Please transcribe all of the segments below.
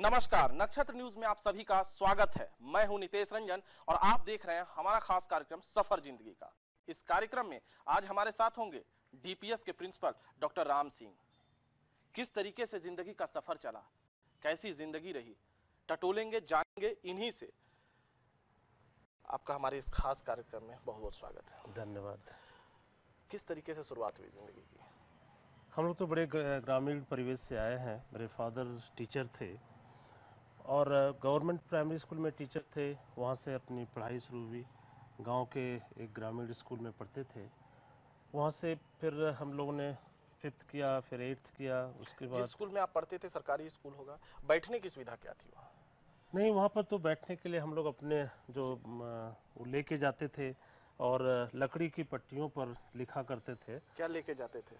नमस्कार, नक्षत्र न्यूज में आप सभी का स्वागत है। मैं हूं नितेश रंजन और आप देख रहे हैं हमारा खास कार्यक्रम सफर जिंदगी का। इस कार्यक्रम में आज हमारे साथ होंगे डीपीएस के प्रिंसिपल डॉक्टर राम सिंह। किस तरीके से जिंदगी का सफर चला, कैसी जिंदगी रही, टटोलेंगे जानेंगे इन्हीं से। आपका हमारे इस खास कार्यक्रम में बहुत बहुत स्वागत है। धन्यवाद। किस तरीके से शुरुआत हुई जिंदगी की? हम लोग तो बड़े ग्रामीण परिवेश से आए हैं। मेरे फादर टीचर थे और गवर्नमेंट प्राइमरी स्कूल में टीचर थे। वहाँ से अपनी पढ़ाई शुरू हुई। गांव के एक ग्रामीण स्कूल में पढ़ते थे। वहाँ से फिर हम लोगों ने 5th किया, फिर 8th किया। उसके बाद जिस स्कूल में आप पढ़ते थे सरकारी स्कूल होगा, बैठने की सुविधा क्या थी वहाँ? नहीं, वहाँ पर तो बैठने के लिए हम लोग अपने जो वो लेके जाते थे और लकड़ी की पट्टियों पर लिखा करते थे। क्या लेके जाते थे?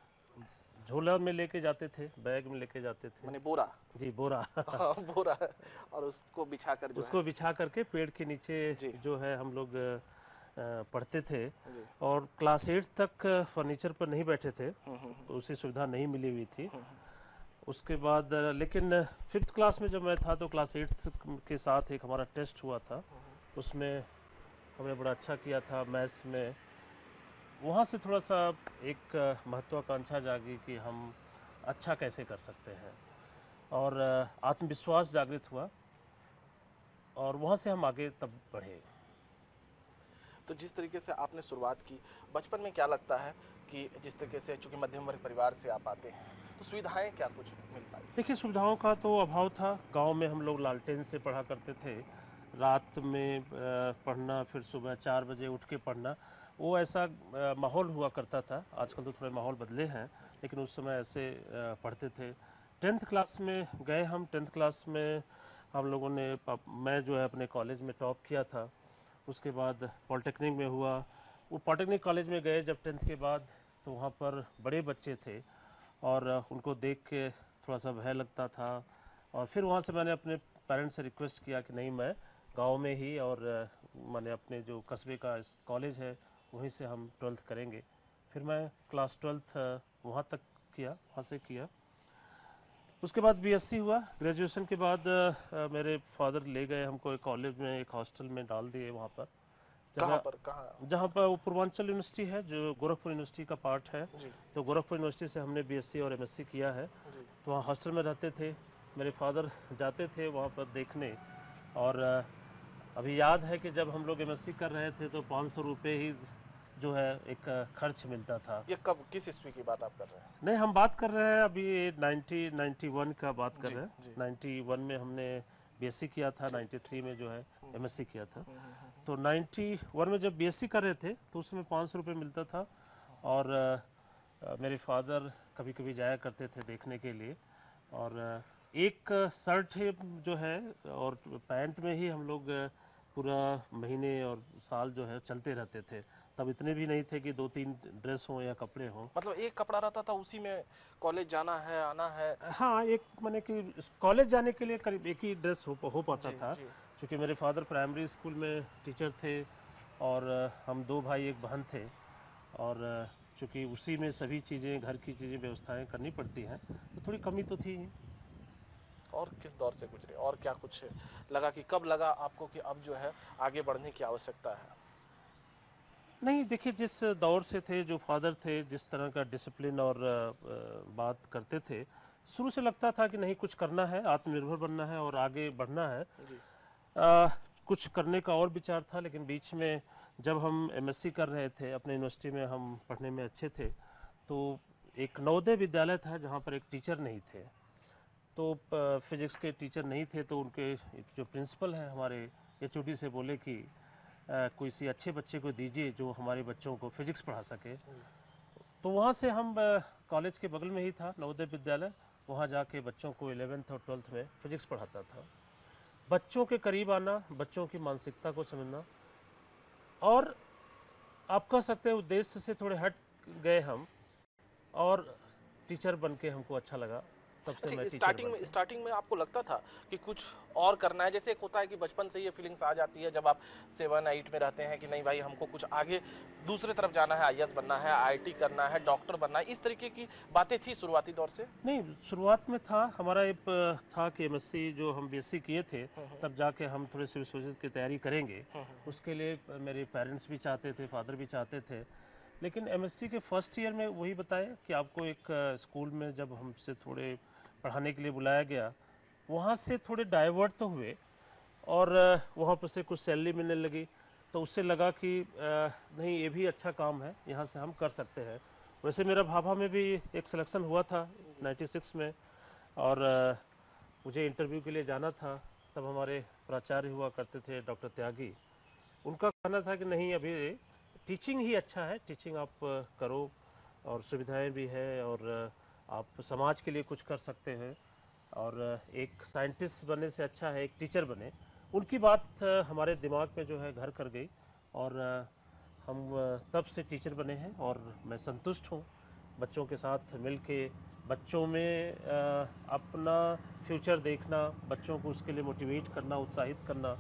झोला में लेके जाते थे, बैग में लेके जाते थे। माने बोरा? जी, बोरा। हाँ, बोरा। और उसको बिछाकर जो है उसको बिछा करके पेड़ के नीचे जी जो है हम लोग पढ़ते थे। जी। और क्लास 8 तक फर्नीचर पर नहीं बैठे थे, हम्म। तो उसी सुविधा नहीं मिली हुई थी। हम्म। उसके बाद लेकिन 5th क्लास में जब मैं था तो क्लास 8 के साथ एक हमारा टेस्ट हुआ था। उसमें हमने बड़ा अच्छा किया था मैथ्स में। वहाँ से थोड़ा सा एक महत्वाकांक्षा जागी कि हम अच्छा कैसे कर सकते हैं, और आत्मविश्वास जागृत हुआ, और वहाँ से हम आगे तब बढ़े। तो जिस तरीके से आपने शुरुआत की, बचपन में क्या लगता है कि जिस तरीके से चूंकि मध्यम वर्ग परिवार से आप आते हैं, तो सुविधाएं क्या कुछ मिल पाई? देखिए, सुविधाओं का तो अभाव था। गांव में हम लोग लालटेन से पढ़ा करते थे। रात में पढ़ना, फिर सुबह 4 बजे उठ के पढ़ना, वो ऐसा माहौल हुआ करता था। आजकल तो थोड़े माहौल बदले हैं, लेकिन उस समय ऐसे पढ़ते थे। 10th क्लास में गए हम। 10th क्लास में हम लोगों ने मैं जो है अपने कॉलेज में टॉप किया था। उसके बाद पॉलिटेक्निक में हुआ। वो पॉलिटेक्निक कॉलेज में गए जब 10th के बाद, तो वहाँ पर बड़े बच्चे थे और उनको देख के थोड़ा सा भय लगता था। और फिर वहाँ से मैंने अपने पेरेंट्स से रिक्वेस्ट किया कि नहीं, मैं गांव में ही और मैंने अपने जो कस्बे का कॉलेज है वहीं से हम 12th करेंगे। फिर मैं क्लास 12th वहाँ तक किया, वहाँ से किया। उसके बाद बीएससी हुआ। ग्रेजुएशन के बाद मेरे फादर ले गए हमको एक कॉलेज में, एक हॉस्टल में डाल दिए वहाँ पर। कहाँ पर? कहाँ? जहाँ पर वो पूर्वांचल यूनिवर्सिटी है, जो गोरखपुर यूनिवर्सिटी का पार्ट है। जी तो गोरखपुर यूनिवर्सिटी से हमने बीएससी और एमएससी किया है। जी। तो वहाँ हॉस्टल में रहते थे। मेरे फादर जाते थे वहाँ पर देखने। और अभी याद है कि जब हम लोग एमएससी कर रहे थे तो 500 रुपये ही जो है एक खर्च मिलता था। ये कब, किस ईस्वी की बात आप कर रहे हैं? नहीं, हम बात कर रहे हैं अभी 91 का बात कर जी रहे हैं। जी। 91 में हमने बीएससी किया था, ठीक 93 में जो है एमएससी किया था। हम्म। तो 91 में जब बीएससी कर रहे थे तो उसमें 500 रुपये मिलता था। और मेरे फादर कभी कभी जाया करते थे देखने के लिए। और एक शर्ट जो है और पैंट में ही हम लोग पूरा महीने और साल जो है चलते रहते थे। तब इतने भी नहीं थे कि 2-3 ड्रेस हों या कपड़े हों। मतलब एक कपड़ा रहता था, उसी में कॉलेज जाना है, आना है? हाँ, एक माने कि कॉलेज जाने के लिए करीब एक ही ड्रेस हो पाता जी था। जी। क्योंकि मेरे फादर प्राइमरी स्कूल में टीचर थे और हम 2 भाई 1 बहन थे। और चूँकि उसी में सभी चीज़ें, घर की चीज़ें, व्यवस्थाएं करनी पड़ती हैं, तो थोड़ी कमी तो थी ही। और किस दौर से गुजरे, और क्या कुछ लगा कि कब लगा आपको कि अब जो है आगे बढ़ने की आवश्यकता है? नहीं, देखिए, जिस दौर से थे, जो फादर थे, जिस तरह का डिसिप्लिन और बात करते थे, शुरू से लगता था कि नहीं, कुछ करना है, आत्मनिर्भर बनना है और आगे बढ़ना है। जी आ, कुछ करने का और विचार था, लेकिन बीच में जब हम एमएससी कर रहे थे, अपने यूनिवर्सिटी में हम पढ़ने में अच्छे थे, तो एक नवोदय विद्यालय था जहाँ पर एक टीचर नहीं थे। तो फिजिक्स के टीचर नहीं थे, तो उनके जो प्रिंसिपल हैं हमारे, एचओडी से बोले कि कोई सी अच्छे बच्चे को दीजिए जो हमारे बच्चों को फिजिक्स पढ़ा सके। जी। तो वहाँ से हम, कॉलेज के बगल में ही था नवोदय विद्यालय, वहाँ जाके बच्चों को 11th और 12th में फिजिक्स पढ़ाता था। बच्चों के करीब आना, बच्चों की मानसिकता को समझना, और आप कह सकते हैं उद्देश्य से थोड़े हट गए हम, और टीचर बन के हमको अच्छा लगा। तब से मैं टीचर स्टार्टिंग बन में गया। स्टार्टिंग में आपको लगता था कि कुछ और करना है, जैसे एक होता है कि बचपन से ये फीलिंग्स आ जाती है जब आप 7-8 में रहते हैं कि नहीं भाई हमको कुछ आगे दूसरे तरफ जाना है, आईएएस बनना है, आईआईटी करना है, डॉक्टर बनना है, इस तरीके की बातें थी शुरुआती दौर से? नहीं, शुरुआत में था हमारा एक था कि एमएससी जो हम बीएससी किए थे, तब जाके हम थोड़े सिविल सर्विसेज की तैयारी करेंगे। उसके लिए मेरे पेरेंट्स भी चाहते थे, फादर भी चाहते थे। लेकिन एमएससी के फर्स्ट ईयर में वही बताया कि आपको एक स्कूल में जब हमसे थोड़े पढ़ाने के लिए बुलाया गया, वहाँ से थोड़े डाइवर्ट तो हुए और वहाँ पर से कुछ सैलरी मिलने लगी, तो उससे लगा कि नहीं ये भी अच्छा काम है, यहाँ से हम कर सकते हैं। वैसे मेरा भाभा में भी एक सिलेक्शन हुआ था 96 में, और मुझे इंटरव्यू के लिए जाना था। तब हमारे प्राचार्य हुआ करते थे डॉक्टर त्यागी, उनका कहना था कि नहीं अभी टीचिंग ही अच्छा है, टीचिंग आप करो और सुविधाएं भी है और आप समाज के लिए कुछ कर सकते हैं और एक साइंटिस्ट बनने से अच्छा है एक टीचर बने। उनकी बात हमारे दिमाग में जो है घर कर गई और हम तब से टीचर बने हैं और मैं संतुष्ट हूँ। बच्चों के साथ मिलके बच्चों में अपना फ्यूचर देखना, बच्चों को उसके लिए मोटिवेट करना, उत्साहित करना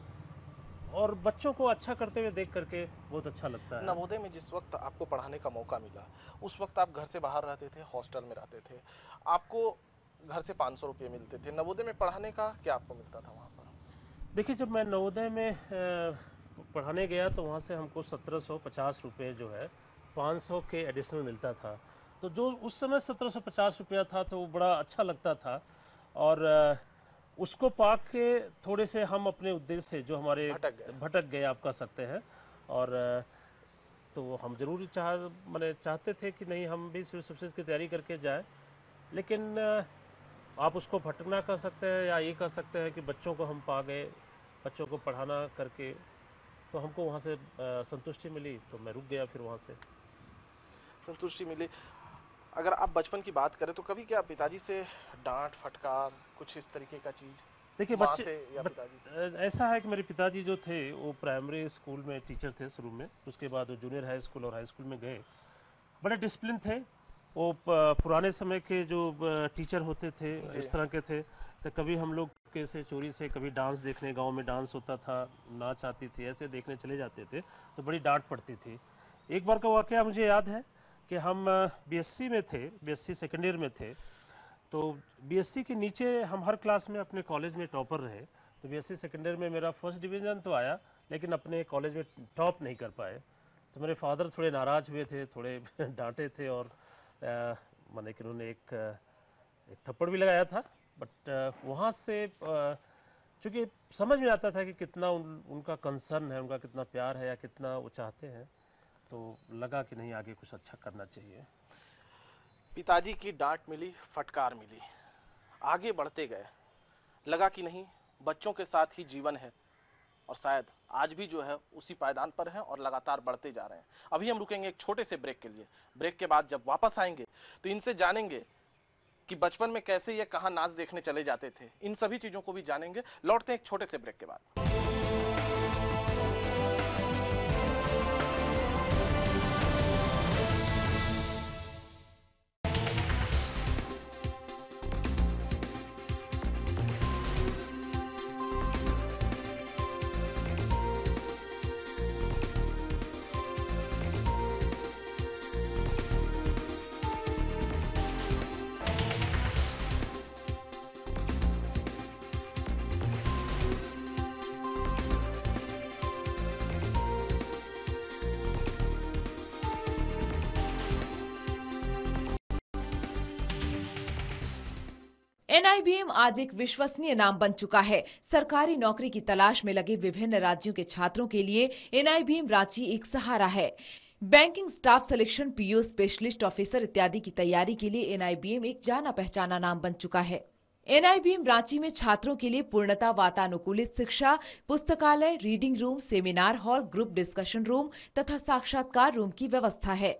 और बच्चों को अच्छा करते हुए देख करके बहुत अच्छा लगता है। नवोदय में जिस वक्त आपको पढ़ाने का मौका मिला, उस वक्त आप घर से बाहर रहते थे, हॉस्टल में रहते थे, आपको घर से 500 रुपये मिलते थे। नवोदय में पढ़ाने का क्या आपको मिलता था वहाँ पर? देखिए, जब मैं नवोदय में पढ़ाने गया तो वहाँ से हमको 1750 रुपये जो है 500 के एडिशनल मिलता था। तो जो उस समय 1750 रुपया था तो वो बड़ा अच्छा लगता था और उसको पा के थोड़े से हम अपने उद्देश्य से जो हमारे भटक गए आप कह सकते हैं। और तो हम जरूर मैंने चाहते थे कि नहीं हम भी सिविल सर्विसेज की तैयारी करके जाए, लेकिन आप उसको भटकना कह सकते हैं या ये कह सकते हैं कि बच्चों को हम पा गए, बच्चों को पढ़ाना करके तो हमको वहाँ से संतुष्टि मिली, तो मैं रुक गया फिर वहाँ से। संतुष्टि मिली। अगर आप बचपन की बात करें तो कभी क्या पिताजी से डांट फटकार कुछ इस तरीके का चीज? देखिए माँ से या पिताजी से? ऐसा है कि मेरे पिताजी जो थे वो प्राइमरी स्कूल में टीचर थे शुरू में, उसके बाद वो जूनियर हाई स्कूल और हाई स्कूल में गए। बड़े डिसिप्लिन थे वो, पुराने समय के जो टीचर होते थे इस तरह के थे। तो कभी हम लोग कैसे चोरी से कभी डांस देखने, गांव में डांस होता था, नाच आती थी, ऐसे देखने चले जाते थे तो बड़ी डांट पड़ती थी। एक बार का वाकया मुझे याद है कि हम बीएससी में थे, बीएससी सेकेंड ईयर में थे, तो बीएससी के नीचे हम हर क्लास में अपने कॉलेज में टॉपर रहे। तो बीएससी सेकेंड ईयर में मेरा फर्स्ट डिवीज़न तो आया, लेकिन अपने कॉलेज में टॉप नहीं कर पाए। तो मेरे फादर थोड़े नाराज़ हुए थे, थोड़े डांटे थे और माने कि उन्होंने एक थप्पड़ भी लगाया था। बट वहाँ से चूँकि समझ में आता था कि कितना उनका कंसर्न है, उनका कितना प्यार है या कितना वो चाहते हैं, तो लगा कि नहीं आगे कुछ अच्छा करना चाहिए। पिताजी की डांट मिली, फटकार मिली, आगे बढ़ते गए, लगा कि नहीं बच्चों के साथ ही जीवन है और शायद आज भी जो है उसी पायदान पर हैं और लगातार बढ़ते जा रहे हैं। अभी हम रुकेंगे एक छोटे से ब्रेक के लिए। ब्रेक के बाद जब वापस आएंगे तो इनसे जानेंगे कि बचपन में कैसे ये कहां नाच देखने चले जाते थे, इन सभी चीजों को भी जानेंगे। लौटते हैं एक छोटे से ब्रेक के बाद। एनआईबीएम आज एक विश्वसनीय नाम बन चुका है। सरकारी नौकरी की तलाश में लगे विभिन्न राज्यों के छात्रों के लिए एनआईबीएम रांची एक सहारा है। Banking staff selection, PO specialist officer इत्यादि की तैयारी के लिए एनआईबीएम एक जाना पहचाना नाम बन चुका है। एनआईबीएम रांची में छात्रों के लिए पूर्णतः वातानुकूलित शिक्षा, पुस्तकालय, reading room, seminar hall, group discussion room तथा साक्षात्कार रूम की व्यवस्था है।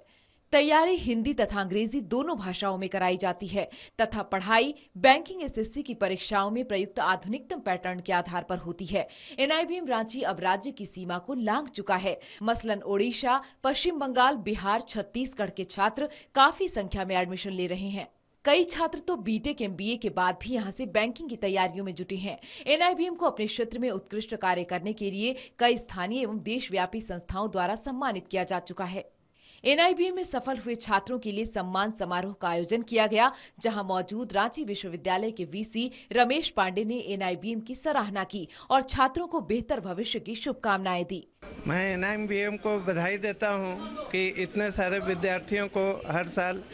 तैयारी हिंदी तथा अंग्रेजी दोनों भाषाओं में कराई जाती है तथा पढ़ाई बैंकिंग एसएससी की परीक्षाओं में प्रयुक्त आधुनिकतम पैटर्न के आधार पर होती है। एनआईबीएम रांची अब राज्य की सीमा को लांघ चुका है। मसलन ओडिशा, पश्चिम बंगाल, बिहार, छत्तीसगढ़ के छात्र काफी संख्या में एडमिशन ले रहे हैं। कई छात्र तो बीटेक एमबीए के बाद भी यहां से बैंकिंग की तैयारियों में जुटे हैं। एनआईबीएम को अपने क्षेत्र में उत्कृष्ट कार्य करने के लिए कई स्थानीय एवं देशव्यापी संस्थाओं द्वारा सम्मानित किया जा चुका है। एनआईबीएम में सफल हुए छात्रों के लिए सम्मान समारोह का आयोजन किया गया, जहां मौजूद रांची विश्वविद्यालय के वीसी रमेश पांडे ने एनआईबीएम की सराहना की और छात्रों को बेहतर भविष्य की शुभकामनाएं दी। मैं एनआईबीएम को बधाई देता हूं कि इतने सारे विद्यार्थियों को हर साल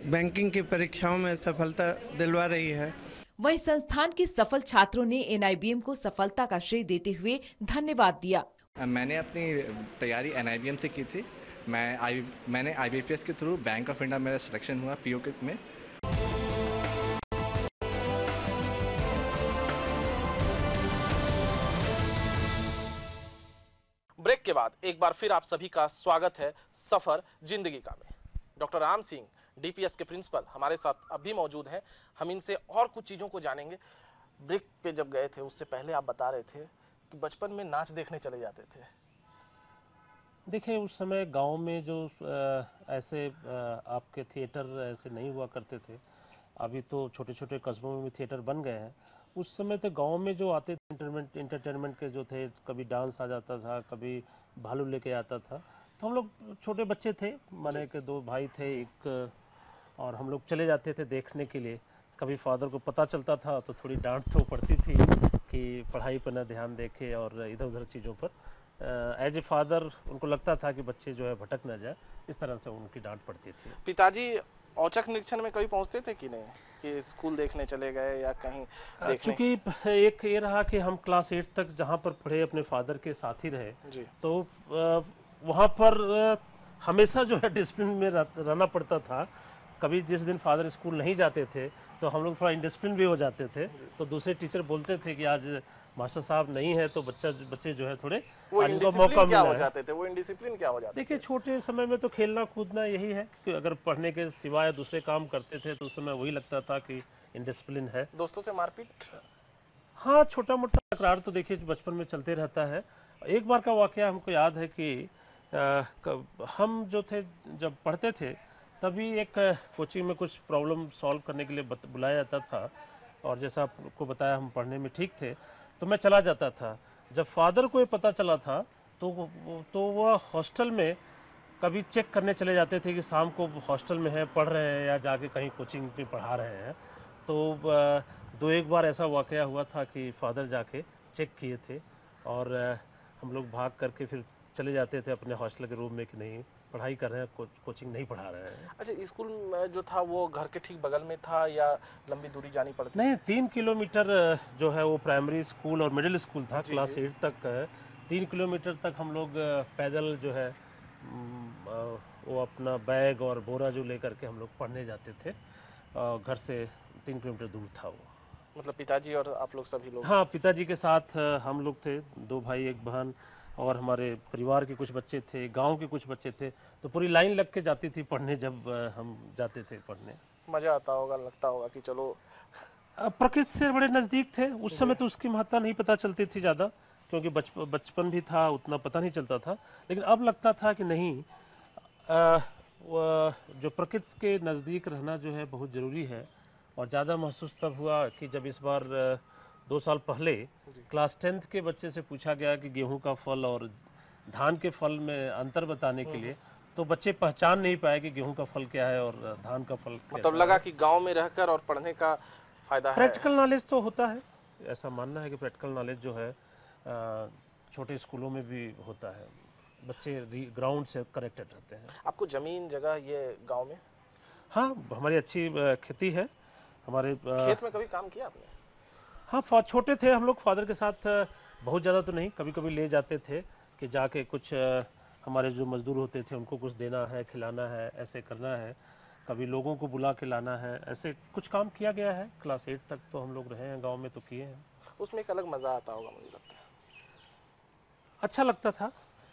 बैंकिंग की परीक्षाओं में सफलता दिलवा रही है। वहीं संस्थान के सफल छात्रों ने एनआईबीएम को सफलता का श्रेय देते हुए धन्यवाद दिया। मैंने अपनी तैयारी एनआईबीएम से की थी। मैंने आईबीपीएस के थ्रू बैंक ऑफ इंडिया मेरा सिलेक्शन हुआ पीओ में। ब्रेक के बाद एक बार फिर आप सभी का स्वागत है सफर जिंदगी का में। डॉक्टर राम सिंह डीपीएस के प्रिंसिपल हमारे साथ अभी मौजूद हैं। हम इनसे और कुछ चीजों को जानेंगे। ब्रेक पे जब गए थे उससे पहले आप बता रहे थे कि बचपन में नाच देखने चले जाते थे। देखिए, उस समय गांव में जो ऐसे आपके थिएटर ऐसे नहीं हुआ करते थे। अभी तो छोटे छोटे कस्बों में भी थिएटर बन गए हैं। उस समय तो गांव में जो आते थे इंटरटेनमेंट के जो थे, कभी डांस आ जाता था, कभी भालू लेके आता था। तो हम लोग छोटे बच्चे थे, माने के 2 भाई थे एक, और हम लोग चले जाते थे देखने के लिए। कभी फादर को पता चलता था तो थोड़ी डांट तो पड़ती थी कि पढ़ाई पर न ध्यान देखे और इधर उधर चीज़ों पर। एज ए फादर उनको लगता था कि बच्चे जो है भटक न जाए, इस तरह से उनकी डांट पड़ती थी। पिताजी औचक निरीक्षण में कभी पहुंचते थे कि नहीं, कि स्कूल देखने चले गए या कहीं देखने? चूंकि एक ये रहा कि हम क्लास 8 तक जहाँ पर पढ़े अपने फादर के साथ ही रहे जी। तो वहाँ पर हमेशा जो है डिसिप्लिन में रहना पड़ता था। कभी जिस दिन फादर स्कूल नहीं जाते थे तो हम लोग थोड़ा इंडिसिप्लिन भी हो जाते थे। तो दूसरे टीचर बोलते थे कि आज मास्टर साहब नहीं है तो बच्चे जो है थोड़े आज उनको मौका मिला है। जाते थे वो इंडिसिप्लिन क्या हो जाते? देखिए, छोटे समय में तो खेलना कूदना यही है कि अगर पढ़ने के सिवाय दूसरे काम करते थे तो उस समय वही लगता था कि इंडिसिप्लिन है। दोस्तों से मारपीट? हाँ, छोटा मोटा तकरार तो देखिए बचपन में चलते रहता है। एक बार का वाकया हमको याद है कि हम जो थे जब पढ़ते थे तभी एक कोचिंग में कुछ प्रॉब्लम सॉल्व करने के लिए बुलाया जाता था, और जैसा आपको बताया हम पढ़ने में ठीक थे तो मैं चला जाता था। जब फादर को ये पता चला था तो वह हॉस्टल में कभी चेक करने चले जाते थे कि शाम को हॉस्टल में है, पढ़ रहे हैं या जाके कहीं कोचिंग में पढ़ा रहे हैं। तो 2-1 बार ऐसा वाकया हुआ था कि फादर जाके चेक किए थे और हम लोग भाग करके फिर चले जाते थे अपने हॉस्टल के रूम में कि नहीं पढ़ाई कर रहे हैं, कोचिंग नहीं पढ़ा रहे हैं। अच्छा, स्कूल जो था वो घर के ठीक बगल में था या लंबी दूरी जानी पड़ती? नहीं, 3 किलोमीटर जो है वो प्राइमरी स्कूल और मिडिल स्कूल था। क्लास 8 तक 3 किलोमीटर तक हम लोग पैदल जो है वो अपना बैग और बोरा जो लेकर के हम लोग पढ़ने जाते थे। घर से 3 किलोमीटर दूर था वो। मतलब पिताजी और आप लोग सभी लोग? हाँ, पिताजी के साथ हम लोग थे, 2 भाई 1 बहन, और हमारे परिवार के कुछ बच्चे थे, गांव के कुछ बच्चे थे। तो पूरी लाइन लग के जाती थी पढ़ने जब हम जाते थे पढ़ने। मजा आता होगा, लगता होगा कि चलो। प्रकृति से बड़े नजदीक थे उस समय, तो उसकी महत्ता नहीं पता चलती थी ज़्यादा, क्योंकि बचपन भी था, उतना पता नहीं चलता था। लेकिन अब लगता था कि नहीं, जो प्रकृति के नज़दीक रहना जो है बहुत ज़रूरी है। और ज़्यादा महसूस तब हुआ कि जब इस बार 2 साल पहले क्लास 10th के बच्चे से पूछा गया कि गेहूं का फल और धान के फल में अंतर बताने के लिए, तो बच्चे पहचान नहीं पाए कि गेहूं का फल क्या है और धान का फल क्या है। मतलब लगा कि गांव में रहकर और पढ़ने का फायदा है। प्रैक्टिकल नॉलेज तो होता है, ऐसा मानना है कि प्रैक्टिकल नॉलेज जो है छोटे स्कूलों में भी होता है, बच्चे ग्राउंड से कनेक्टेड रहते हैं। आपको जमीन जगह ये गांव में? हाँ, हमारी अच्छी खेती है हमारे। खेत में कभी काम किया आपने? हाँ, छोटे थे हम लोग, फादर के साथ बहुत ज़्यादा तो नहीं, कभी कभी ले जाते थे कि जाके कुछ हमारे जो मजदूर होते थे उनको कुछ देना है, खिलाना है, ऐसे करना है। कभी लोगों को बुला के लाना है, ऐसे कुछ काम किया गया है। क्लास 8 तक तो हम लोग रहे हैं गांव में, तो किए हैं। उसमें एक अलग मजा आता होगा, मुझे लगता है। अच्छा लगता था।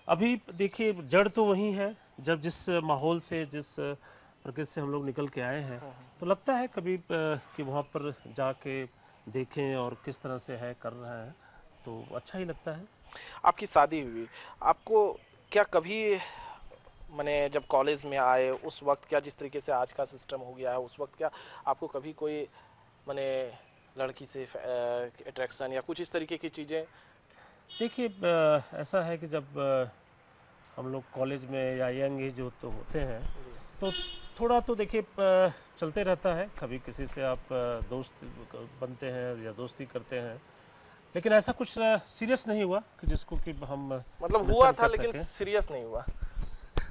अभी देखिए जड़ तो वही है, जब जिस माहौल से, जिस प्रकृति से हम लोग निकल के आए हैं, तो लगता है कभी कि वहाँ पर जाके देखें और किस तरह से है कर रहा है, तो अच्छा ही लगता है। आपकी शादी हुई, आपको क्या कभी मैंने जब कॉलेज में आए उस वक्त क्या, जिस तरीके से आज का सिस्टम हो गया है, उस वक्त क्या आपको कभी कोई मैंने लड़की से अट्रैक्शन या कुछ इस तरीके की चीजें? देखिए ऐसा है कि जब हम लोग कॉलेज में या यंग एज तो होते हैं तो थोड़ा तो देखिए चलते रहता है, कभी किसी से आप दोस्त बनते हैं या दोस्ती करते हैं, लेकिन ऐसा कुछ सीरियस नहीं हुआ कि जिसको कि हम मतलब हुआ था लेकिन सीरियस नहीं हुआ।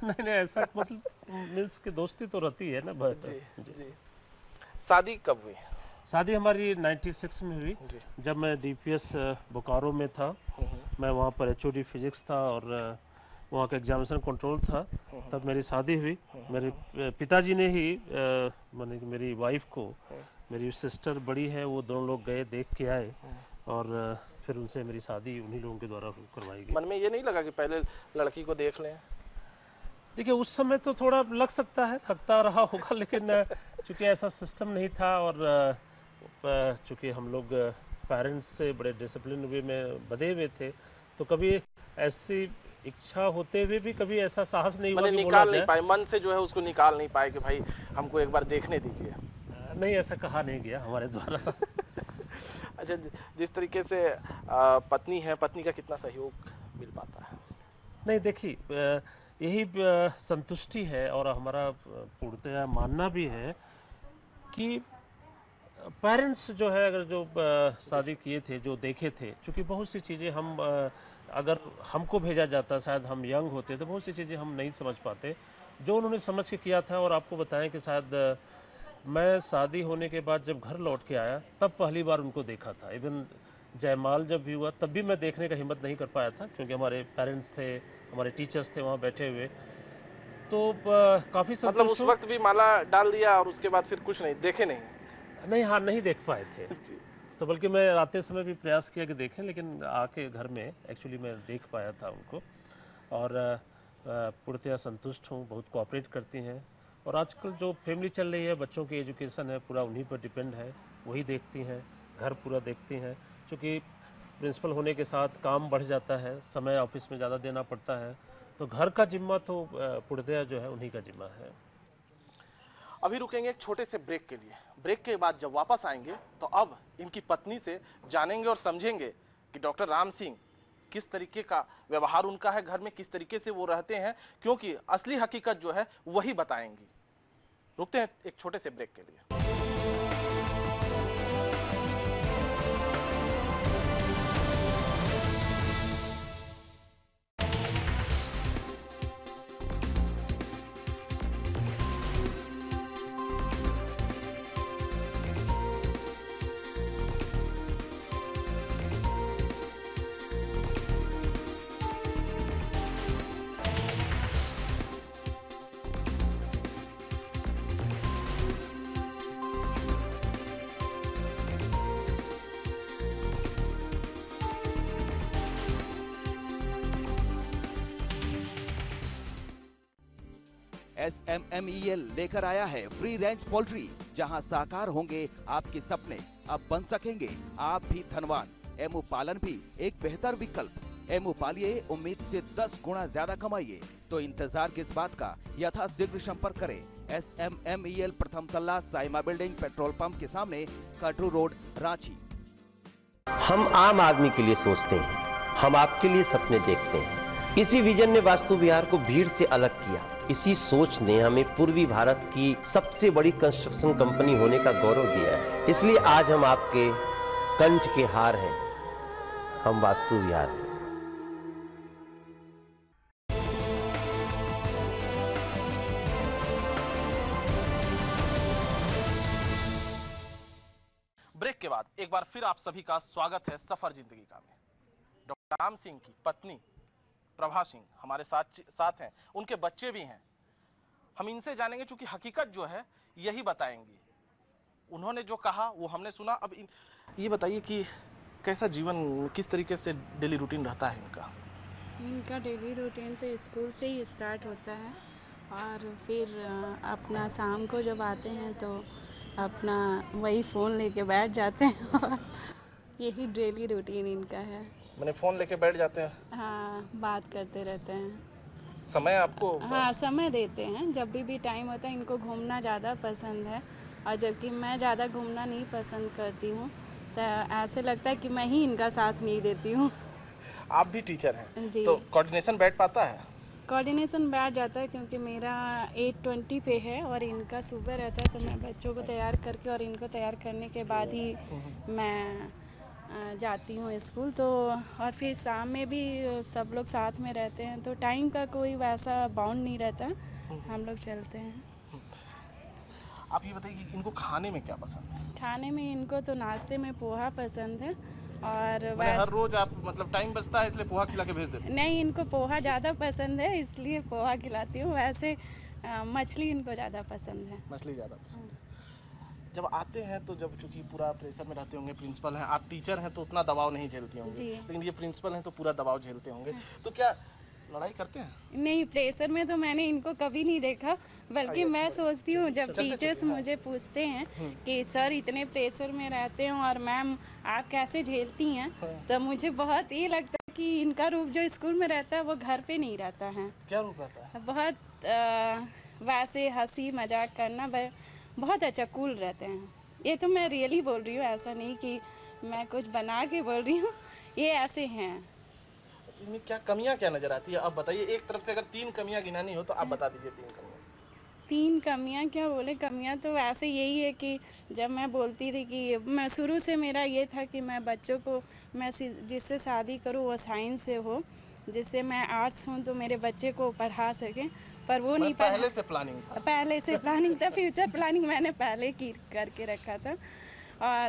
नहीं ऐसा मतलब मीन्स की दोस्ती तो रहती है ना। जी, जी। शादी कब हुई? शादी हमारी 96 में हुई, जब मैं डीपीएस बोकारो में था। मैं वहाँ पर एचओडी फिजिक्स था और वहाँ का एग्जामिनेशन कंट्रोल था, तब मेरी शादी हुई। मेरे पिताजी ने ही माने मेरी वाइफ को, मेरी सिस्टर बड़ी है, वो दोनों लोग गए, देख के आए और फिर उनसे मेरी शादी उन्हीं लोगों के द्वारा करवाई गई। मन में ये नहीं लगा कि पहले लड़की को देख लें? देखिए उस समय तो थोड़ा लग सकता है, लगता रहा होगा, लेकिन चूंकि ऐसा सिस्टम नहीं था और चूंकि हम लोग पेरेंट्स से बड़े डिसिप्लिन वे में बधे हुए थे, तो कभी ऐसी इच्छा होते हुए भी कभी ऐसा साहस नहीं हुआ कि निकाल नहीं पाए मन से, जो है उसको निकाल नहीं पाए कि भाई हमको एक बार देखने दीजिए? नहीं, ऐसा कहा नहीं गया हमारे द्वारा। अच्छा, जिस तरीके से पत्नी है, पत्नी का कितना सहयोग मिल पाता है? नहीं देखिए यही संतुष्टि है और हमारा पूर्णतया मानना भी है कि पेरेंट्स जो है, अगर जो शादी किए थे, जो देखे थे, क्योंकि बहुत सी चीज़ें हम अगर हमको भेजा जाता, शायद हम यंग होते तो बहुत सी चीज़ें हम नहीं समझ पाते, जो उन्होंने समझ के किया था। और आपको बताएं कि शायद मैं शादी होने के बाद जब घर लौट के आया तब पहली बार उनको देखा था। इवन जयमाल जब भी हुआ तब भी मैं देखने का हिम्मत नहीं कर पाया था, क्योंकि हमारे पेरेंट्स थे, हमारे टीचर्स थे वहाँ बैठे हुए, तो काफ़ी मतलब उस वक्त भी माला डाल दिया और उसके बाद फिर कुछ नहीं देखे? नहीं, हाँ, नहीं देख पाए थे। तो बल्कि मैं आते समय भी प्रयास किया कि देखें, लेकिन आके घर में एक्चुअली मैं देख पाया था उनको। और पूर्णतया संतुष्ट हूँ, बहुत कोऑपरेट करती हैं। और आजकल जो फैमिली चल रही है, बच्चों की एजुकेशन है, पूरा उन्हीं पर डिपेंड है, वही देखती हैं, घर पूरा देखती हैं। क्योंकि प्रिंसिपल होने के साथ काम बढ़ जाता है, समय ऑफिस में ज़्यादा देना पड़ता है, तो घर का जिम्मा तो पूर्णतया जो है उन्हीं का जिम्मा है। अभी रुकेंगे एक छोटे से ब्रेक के लिए। ब्रेक के बाद जब वापस आएंगे तो अब इनकी पत्नी से जानेंगे और समझेंगे कि डॉक्टर राम सिंह किस तरीके का व्यवहार उनका है घर में, किस तरीके से वो रहते हैं, क्योंकि असली हकीकत जो है वही बताएंगी। रुकते हैं एक छोटे से ब्रेक के लिए। SMMEL लेकर आया है फ्री रेंज पोल्ट्री, जहां साकार होंगे आपके सपने, अब बन सकेंगे आप भी धनवान। एमू पालन भी एक बेहतर विकल्प। एमू पालिए, उम्मीद से 10 गुना ज्यादा कमाइए। तो इंतजार किस बात का, यथाशीघ्र संपर्क करें। SMMEL प्रथम तल्ला साइमा बिल्डिंग, पेट्रोल पंप के सामने, कटरू रोड, रांची। हम आम आदमी के लिए सोचते हैं, हम आपके लिए सपने देखते हैं। इसी विजन ने वास्तु विहार को भीड़ से अलग किया। इसी सोच ने हमें पूर्वी भारत की सबसे बड़ी कंस्ट्रक्शन कंपनी होने का गौरव दिया है। इसलिए आज हम आपके कंठ के हार हैं, हम वास्तु विहार हैं। ब्रेक के बाद एक बार फिर आप सभी का स्वागत है सफर जिंदगी का में। डॉक्टर राम सिंह की पत्नी प्रभा सिंह हमारे साथ हैं, उनके बच्चे भी हैं। हम इनसे जानेंगे, चूंकि हकीकत जो है यही बताएंगी। उन्होंने जो कहा वो हमने सुना। अब ये बताइए कि कैसा जीवन, किस तरीके से डेली रूटीन रहता है इनका डेली रूटीन तो स्कूल से ही स्टार्ट होता है और फिर अपना शाम को जब आते हैं तो अपना वही फ़ोन लेके बैठ जाते हैं और यही डेली रूटीन इनका है। मैंने फोन लेके बैठ जाते हैं? हाँ, बात करते रहते हैं। समय आपको? हाँ, समय देते हैं। जब भी टाइम होता है, इनको घूमना ज़्यादा पसंद है और जबकि मैं ज़्यादा घूमना नहीं पसंद करती हूँ, तो ऐसे लगता है कि मैं ही इनका साथ नहीं देती हूँ। आप भी टीचर हैं जी। तो कोऑर्डिनेशन बैठ पाता है? कोऑर्डिनेशन बैठ जाता है क्योंकि मेरा 8:20 पे है और इनका सुबह रहता है, तो मैं बच्चों को तैयार करके और इनको तैयार करने के बाद ही मैं जाती हूँ स्कूल। तो और फिर शाम में भी सब लोग साथ में रहते हैं, तो टाइम का कोई वैसा बाउंड नहीं रहता, हम लोग चलते हैं। आप ये बताइए कि इनको खाने में क्या पसंद है? खाने में इनको तो नाश्ते में पोहा पसंद है और हर रोज आप मतलब टाइम बचता है इसलिए पोहा खिला के भेज देते हैं? नहीं, इनको पोहा ज़्यादा पसंद है इसलिए पोहा खिलाती हूँ। वैसे मछली इनको ज़्यादा पसंद है। मछली ज़्यादा पसंद है। जब आते हैं तो जब चूंकि पूरा प्रेशर में रहते होंगे, प्रिंसिपल हैं, आप टीचर हैं तो उतना दबाव नहीं झेलती होंगी, लेकिन ये प्रिंसिपल हैं तो पूरा दबाव झेलते होंगे, तो क्या लड़ाई करते हैं? नहीं, प्रेशर में तो मैंने इनको कभी नहीं देखा, बल्कि मैं सोचती हूँ जब टीचर्स मुझे पूछते हैं कि सर इतने प्रेशर में रहते हैं और मैम आप कैसे झेलती हैं, तो मुझे बहुत ये लगता है कि इनका रूप जो स्कूल में रहता है वो घर पे नहीं रहता है। क्या रूप रहता है? बहुत वैसे हंसी मजाक करना बहुत अच्छा, कूल रहते हैं। ये तो मैं रियली बोल रही हूँ, ऐसा नहीं कि मैं कुछ बना के बोल रही हूँ, ये ऐसे हैं। इनमें क्या कमियां क्या नजर आती है? आप बताइए, एक तरफ से अगर 3 कमियां गिनानी हो तो आप बता दीजिए 3 कमियां। 3 कमियां क्या बोले, कमियां तो वैसे यही है कि जब मैं बोलती थी कि मैं शुरू से मेरा ये था कि मैं बच्चों को मैं जिससे शादी करूँ वो साइंस से हो, जिससे मैं आर्ट्स हूँ तो मेरे बच्चे को पढ़ा सकें, पर वो नहीं पहले से प्लानिंग था? पहले से प्लानिंग था, फ्यूचर प्लानिंग मैंने पहले की करके रखा था। और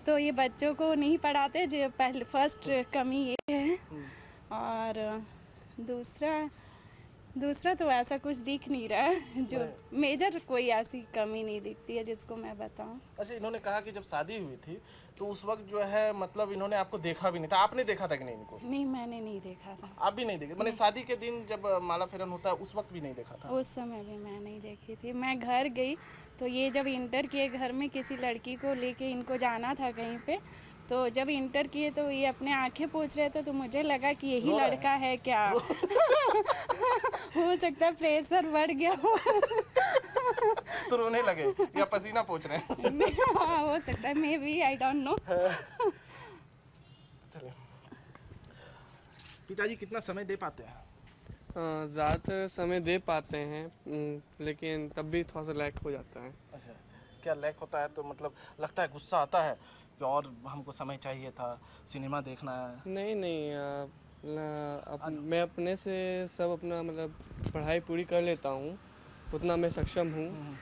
तो ये बच्चों को नहीं पढ़ाते, जो पहले फर्स्ट कमी ये है। और दूसरा तो ऐसा कुछ दिख नहीं रहा है, जो मेजर कोई ऐसी कमी नहीं दिखती है जिसको मैं बताऊं। अच्छा, इन्होंने कहा कि जब शादी हुई थी तो उस वक्त जो है मतलब इन्होंने आपको देखा भी नहीं था, आपने देखा था कि नहीं इनको? नहीं, मैंने नहीं देखा था। आप भी नहीं देखे? मैंने शादी के दिन जब माला फेरन होता है उस वक्त भी नहीं देखा था? उस समय भी मैं नहीं देखी थी। मैं घर गई तो ये जब इंटर किए, घर में किसी लड़की को लेके इनको जाना था कहीं पे, तो जब इंटर किए तो ये अपने आंखें पोंछ रहे थे, तो मुझे लगा कि यही लड़का है क्या। हो सकता है प्रेशर बढ़ गया हो। तो रोने लगे या पसीना पोंछ रहे हैं? हाँ, हो सकता है, may be, I don't know. पिताजी कितना समय दे पाते हैं? ज़्यादातर समय दे पाते हैं, लेकिन तब भी थोड़ा सा लैक हो जाता है। अच्छा, क्या लैक होता है? तो मतलब लगता है, गुस्सा आता है कि और हमको समय चाहिए था, सिनेमा देखना है? नहीं, मैं अपने से सब अपना मतलब पढ़ाई पूरी कर लेता हूँ, उतना मैं सक्षम हूँ।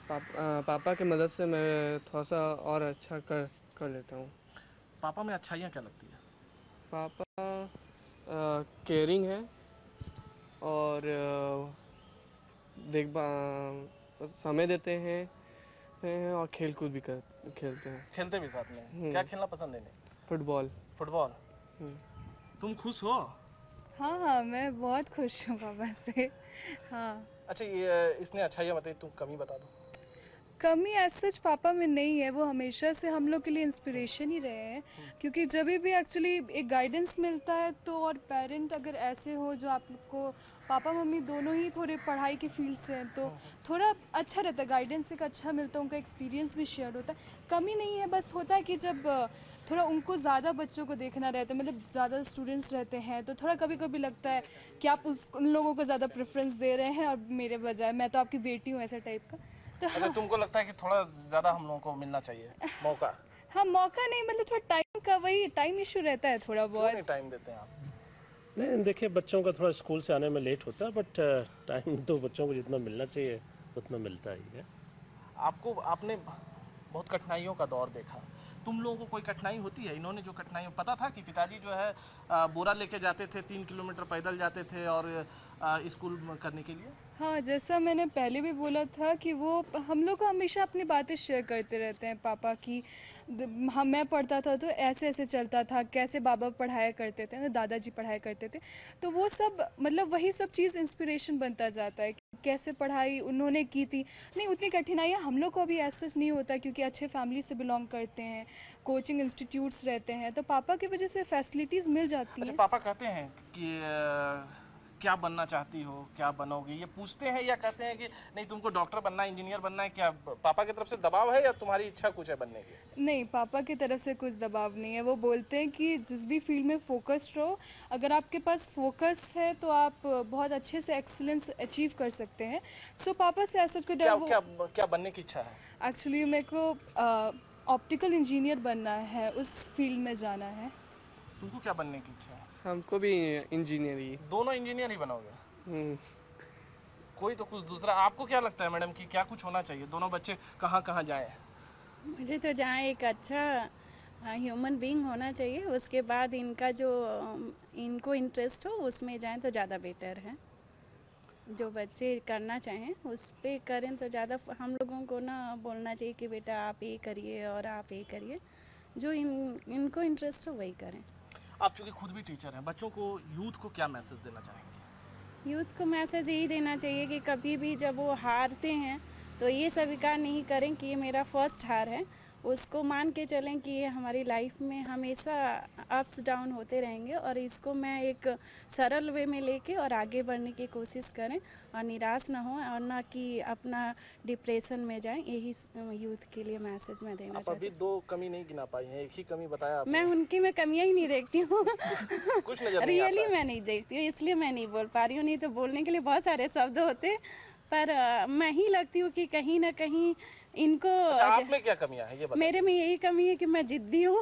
पापा की मदद से मैं थोड़ा सा और अच्छा कर लेता हूँ। पापा में अच्छाइयाँ क्या लगती है? पापा केयरिंग है और समय देते हैं और खेल कूद भी खेलते हैं। खेलते भी साथ में? क्या खेलना पसंद है इन्हें? फुटबॉल। फुटबॉल? तुम खुश हो? हाँ, मैं बहुत खुश हूँ पापा से। हाँ। अच्छा, ये इसने अच्छाइयाँ बताई, तुम कमी बता दो। कमी सच पापा में नहीं है, वो हमेशा से हम लोग के लिए इंस्पिरेशन ही रहे हैं, क्योंकि जब भी एक्चुअली एक गाइडेंस मिलता है तो, और पेरेंट अगर ऐसे हो जो आपको, पापा मम्मी दोनों ही थोड़े पढ़ाई की फील्ड से हैं, तो थोड़ा अच्छा रहता है, गाइडेंस एक अच्छा मिलता है, उनका एक्सपीरियंस भी शेयर होता है। कमी नहीं है, बस होता है कि जब थोड़ा उनको ज़्यादा बच्चों को देखना रहता है, मतलब ज़्यादा स्टूडेंट्स रहते हैं, तो थोड़ा कभी कभी लगता है कि आप उन लोगों को ज़्यादा प्रेफरेंस दे रहे हैं और मेरे बजाय, मैं तो आपकी बेटी हूँ, ऐसा टाइप का। तो अच्छा, तुमको लगता है कि थोड़ा ज्यादा हम लोगों को मिलना चाहिए मौका? हाँ, मौका नहीं, मतलब थोड़ा टाइम का, वही टाइम इशू रहता है थोड़ा बहुत। क्यों नहीं टाइम देते हैं आप? नहीं, देखिए, बच्चों का थोड़ा स्कूल से आने में लेट होता है, बट टाइम तो बच्चों को जितना मिलना चाहिए उतना मिलता ही है। आपने बहुत कठिनाइयों का दौर देखा, तुम लोगों को कोई कठिनाई होती है? इन्होंने जो कठिनाई, पता था कि पिताजी जो है बोरा लेके जाते थे, 3 किलोमीटर पैदल जाते थे और स्कूल करने के लिए? हाँ, जैसा मैंने पहले भी बोला था कि वो हम लोग को हमेशा अपनी बातें शेयर करते रहते हैं पापा की। मैं पढ़ता था तो ऐसे ऐसे चलता था, कैसे बाबा पढ़ाया करते थे, दादाजी पढ़ाया करते थे, तो वो सब मतलब वही सब चीज़ इंस्पिरेशन बनता जाता है कि कैसे पढ़ाई उन्होंने की थी। नहीं, उतनी कठिनाइयाँ हम लोग को अभी ऐसा नहीं होता, क्योंकि अच्छे फैमिली से बिलोंग करते हैं, कोचिंग इंस्टीट्यूट्स रहते हैं, तो पापा की वजह से फैसिलिटीज़ मिल जाती हैं। अच्छा, पापा कहते हैं कि क्या बनना चाहती हो, क्या बनोगी, ये पूछते हैं या कहते हैं कि नहीं तुमको डॉक्टर बनना है, इंजीनियर बनना है? क्या पापा की तरफ से दबाव है या तुम्हारी इच्छा कुछ है बनने की? नहीं, पापा की तरफ से कुछ दबाव नहीं है। वो बोलते हैं कि जिस भी फील्ड में फोकस्ड रहो, अगर आपके पास फोकस है तो आप बहुत अच्छे से एक्सीलेंस अचीव कर सकते हैं। सो पापा से ऐसा कुछ क्या बनने की इच्छा है? एक्चुअली मेरे को ऑप्टिकल इंजीनियर बनना है, उस फील्ड में जाना है। तुमको क्या बनने की इच्छा है? हमको भी इंजीनियर ही। दोनों इंजीनियर ही बनोगे? कोई तो कुछ दूसरा। आपको क्या लगता है मैडम कि क्या कुछ होना चाहिए? दोनों बच्चे कहाँ कहाँ जाएं? मुझे तो जहाँ एक अच्छा ह्यूमन बीइंग होना चाहिए, उसके बाद इनका जो इनको इंटरेस्ट हो उसमें जाएं तो ज़्यादा बेटर है। जो बच्चे करना चाहें उस पे करें तो ज़्यादा। हम लोगों को ना बोलना चाहिए कि बेटा आप ये करिए और आप ये करिए, जो इनको इंटरेस्ट हो वही करें। आप चूंकि खुद भी टीचर हैं, बच्चों को, यूथ को क्या मैसेज देना चाहेंगे? यूथ को मैसेज यही देना चाहिए कि कभी भी जब वो हारते हैं तो ये स्वीकार नहीं करें कि ये मेरा फर्स्ट हार है। उसको मान के चलें कि ये हमारी लाइफ में हमेशा अप्स डाउन होते रहेंगे, और इसको मैं एक सरल वे में लेके और आगे बढ़ने की कोशिश करें और निराश ना हो और ना कि अपना डिप्रेशन में जाएं। यही यूथ के लिए मैसेज मैं देना चाहती हूँ। अभी दो कमी नहीं गिना पाई हैं, एक ही कमी बताया आपने। मैं उनकी में कमियां ही नहीं देखती हूँ। कुछ नजर नहीं रियली मैं नहीं देखती हूँ, इसलिए मैं नहीं बोल पा रही हूँ। नहीं तो बोलने के लिए बहुत सारे शब्द होते, पर मैं ही लगती हूँ कि कहीं ना कहीं इनको। अच्छा, आप में क्या कमियां हैं ये बताइए? मेरे में यही कमी है कि मैं जिद्दी हूँ।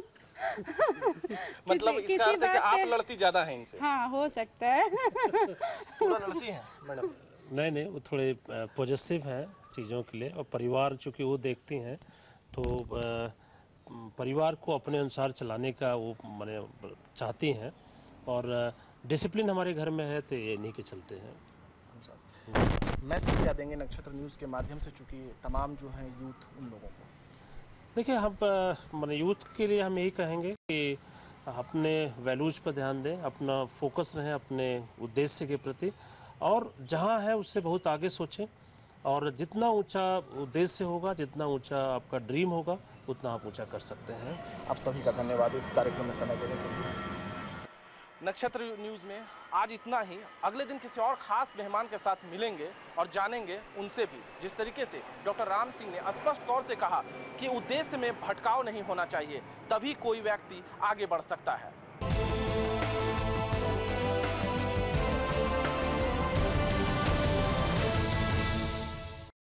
मतलब इसका अर्थ है कि आप लड़ती ज्यादा हैं इनसे? हाँ, हो सकता है। पूरा लड़ती हैं मैडम? नहीं, वो थोड़े पॉजिटिव हैं चीज़ों के लिए, और परिवार चूंकि वो देखती हैं तो परिवार को अपने अनुसार चलाने का वो माने चाहती हैं, और डिसिप्लिन हमारे घर में है तो ये नहीं के चलते हैं। मैसेज क्या देंगे नक्षत्र न्यूज़ के माध्यम से, चूंकि तमाम जो है यूथ उन लोगों को? देखिए, हम माने यूथ के लिए हम यही कहेंगे कि अपने वैल्यूज पर ध्यान दें, अपना फोकस रहें अपने उद्देश्य के प्रति, और जहां है उससे बहुत आगे सोचें, और जितना ऊंचा उद्देश्य होगा, जितना ऊंचा आपका ड्रीम होगा, उतना आप ऊंचा कर सकते हैं। आप सभी का धन्यवाद इस कार्यक्रम में समय देने के लिए। नक्षत्र न्यूज़ में आज इतना ही। अगले दिन किसी और खास मेहमान के साथ मिलेंगे और जानेंगे उनसे भी, जिस तरीके से डॉक्टर राम सिंह ने स्पष्ट तौर से कहा कि उद्देश्य में भटकाव नहीं होना चाहिए, तभी कोई व्यक्ति आगे बढ़ सकता है।